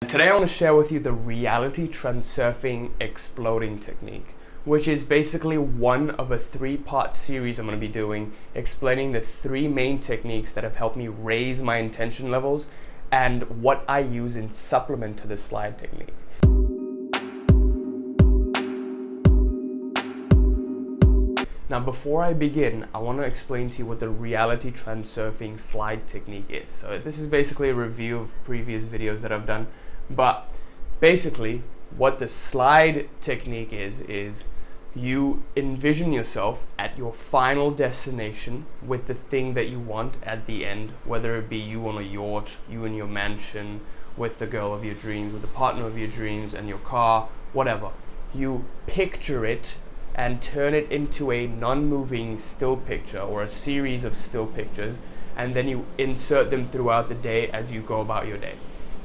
Today I want to share with you the reality transurfing exploding technique, which is basically one of a three-part series I'm going to be doing, explaining the three main techniques that have helped me raise my intention levels and what I use in supplement to the slide technique. Now, before I begin, I want to explain to you what the reality transurfing slide technique is. So this is basically a review of previous videos that I've done, but basically what the slide technique is you envision yourself at your final destination with the thing that you want at the end, whether it be you on a yacht, you in your mansion, with the girl of your dreams, with the partner of your dreams, and your car, whatever. You picture it and turn it into a non-moving still picture or a series of still pictures, and then you insert them throughout the day as you go about your day.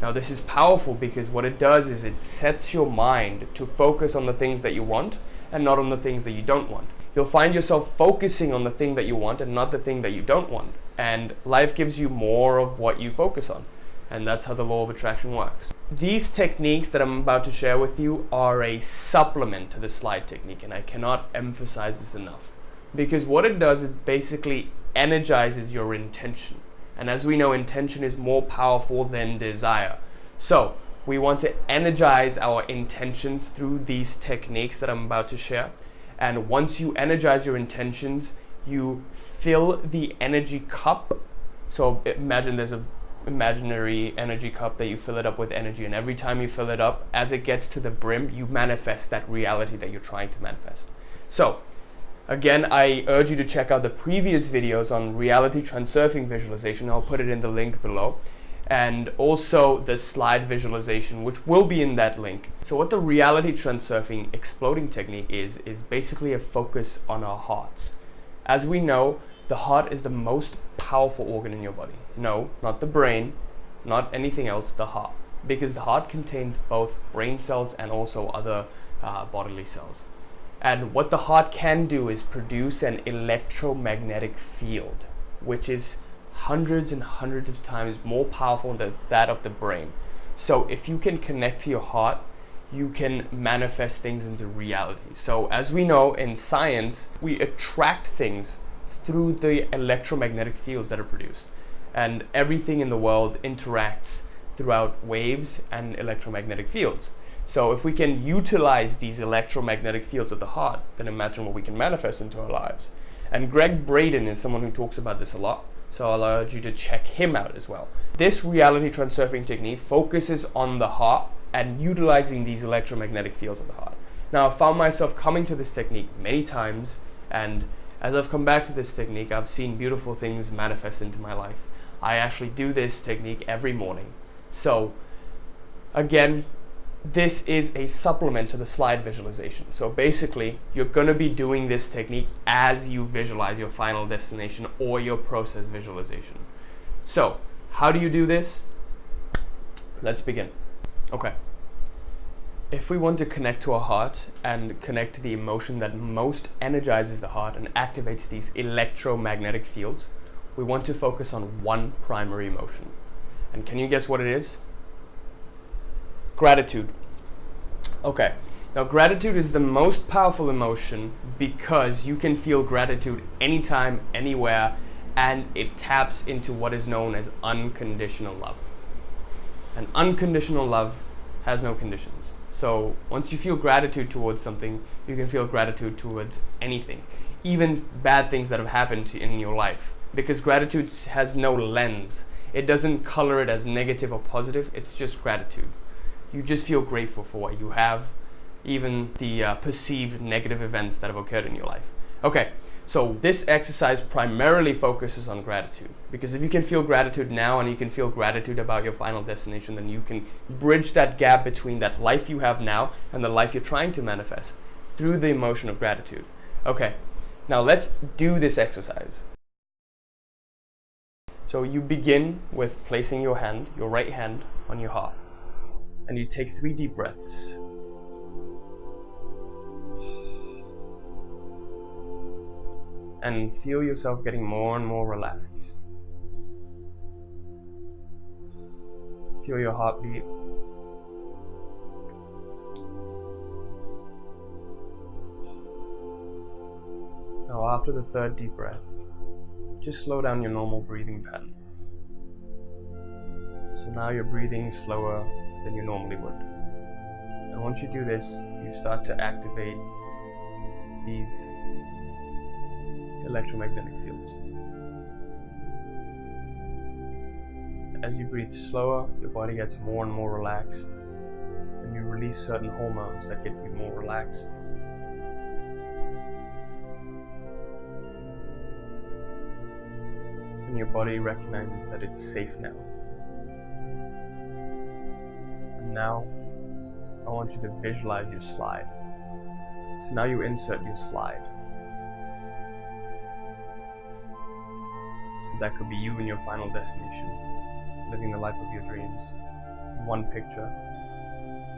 Now this is powerful because what it does is it sets your mind to focus on the things that you want and not on the things that you don't want. You'll find yourself focusing on the thing that you want and not the thing that you don't want, and life gives you more of what you focus on. And that's how the law of attraction works. These techniques that I'm about to share with you are a supplement to the slide technique, and I cannot emphasize this enough. Because what it does is basically energizes your intention. And as we know, intention is more powerful than desire. So we want to energize our intentions through these techniques that I'm about to share. And once you energize your intentions, you fill the energy cup. So imagine there's an imaginary energy cup that you fill it up with energy, and every time you fill it up, as it gets to the brim, you manifest that reality that you're trying to manifest. So again, I urge you to check out the previous videos on reality transurfing visualization. I'll put it in the link below, and also the slide visualization, which will be in that link. So what the reality transurfing exploding technique is basically a focus on our hearts. As we know, the heart is the most powerful organ in your body. No, not the brain, not anything else, the heart. Because the heart contains both brain cells and also other bodily cells. And what the heart can do is produce an electromagnetic field, which is hundreds and hundreds of times more powerful than that of the brain. So if you can connect to your heart, you can manifest things into reality. So as we know in science, we attract things through the electromagnetic fields that are produced. And everything in the world interacts throughout waves and electromagnetic fields. So if we can utilize these electromagnetic fields of the heart, then imagine what we can manifest into our lives. And Greg Braden is someone who talks about this a lot, so I'll urge you to check him out as well. This reality transurfing technique focuses on the heart and utilizing these electromagnetic fields of the heart. Now, I've found myself coming to this technique many times, and as I've come back to this technique, I've seen beautiful things manifest into my life. I actually do this technique every morning. So again, this is a supplement to the slide visualization. So basically, you're going to be doing this technique as you visualize your final destination or your process visualization. So how do you do this? Let's begin. Okay. If we want to connect to our heart and connect to the emotion that most energizes the heart and activates these electromagnetic fields, we want to focus on one primary emotion. And can you guess what it is? Gratitude. Okay, now gratitude is the most powerful emotion because you can feel gratitude anytime, anywhere, and it taps into what is known as unconditional love. And unconditional love has no conditions. So once you feel gratitude towards something, you can feel gratitude towards anything, even bad things that have happened in your life. Because gratitude has no lens. It doesn't color it as negative or positive, it's just gratitude. You just feel grateful for what you have, even the perceived negative events that have occurred in your life. Okay, so this exercise primarily focuses on gratitude, because if you can feel gratitude now and you can feel gratitude about your final destination, then you can bridge that gap between that life you have now and the life you're trying to manifest through the emotion of gratitude. Okay, now let's do this exercise. So you begin with placing your hand, your right hand, on your heart, and you take 3 deep breaths. And feel yourself getting more and more relaxed. Feel your heartbeat after the third deep breath, just slow down your normal breathing pattern. So now you're breathing slower than you normally would. And once you do this, you start to activate these electromagnetic fields. As you breathe slower, your body gets more and more relaxed, and you release certain hormones that get you more relaxed. And your body recognizes that it's safe now. And now, I want you to visualize your slide. So now you insert your slide. So that could be you in your final destination, living the life of your dreams. In one picture,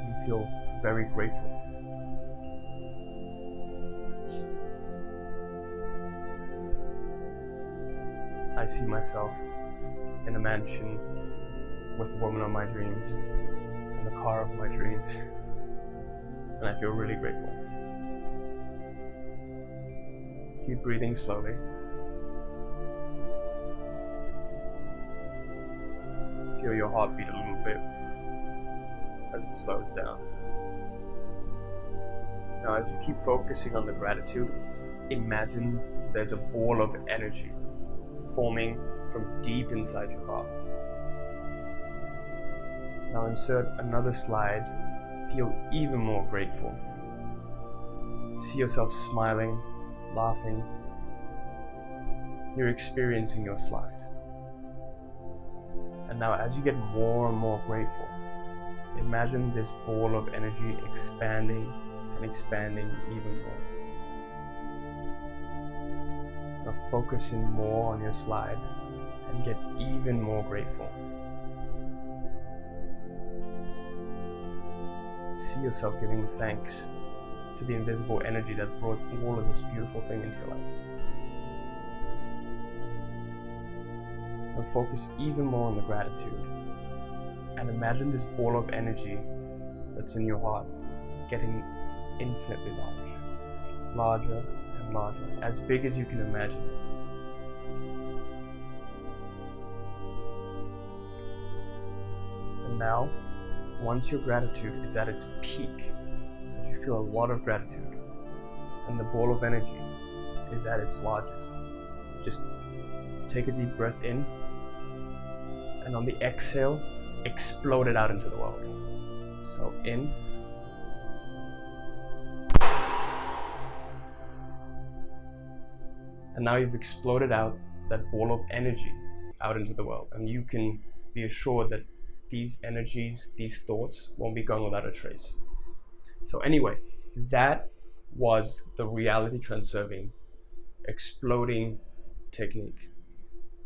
you feel very grateful. I see myself in a mansion with the woman of my dreams and the car of my dreams, and I feel really grateful. Keep breathing slowly. Feel your heart beat a little bit as it slows down. Now, as you keep focusing on the gratitude, imagine there's a ball of energy forming from deep inside your heart. Now insert another slide. Feel even more grateful. See yourself smiling, laughing. You're experiencing your slide. And now as you get more and more grateful, imagine this ball of energy expanding and expanding even more. Now focus in more on your slide and get even more grateful. See yourself giving thanks to the invisible energy that brought all of this beautiful thing into your life. Now focus even more on the gratitude and imagine this ball of energy that's in your heart getting infinitely large, larger and larger, as big as you can imagine. And now, once your gratitude is at its peak, as you feel a lot of gratitude, and the ball of energy is at its largest, just take a deep breath in, and on the exhale, explode it out into the world. So in, and now you've exploded out that ball of energy out into the world, and you can be assured that these energies, these thoughts won't be gone without a trace. So anyway, that was the reality transserving exploding technique.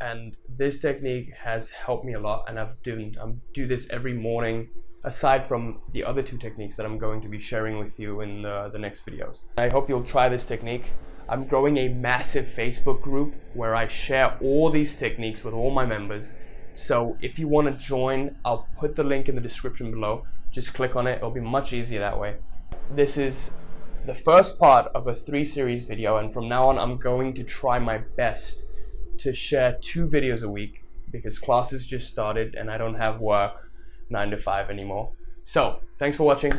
And this technique has helped me a lot, and I do this every morning, aside from the other two techniques that I'm going to be sharing with you in the next videos. I hope you'll try this technique. I'm growing a massive Facebook group where I share all these techniques with all my members. So if you want to join, I'll put the link in the description below. Just click on it, it'll be much easier that way. This is the first part of a 3-series video, and from now on I'm going to try my best to share 2 videos a week because classes just started and I don't have work 9 to 5 anymore. So thanks for watching,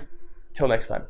till next time.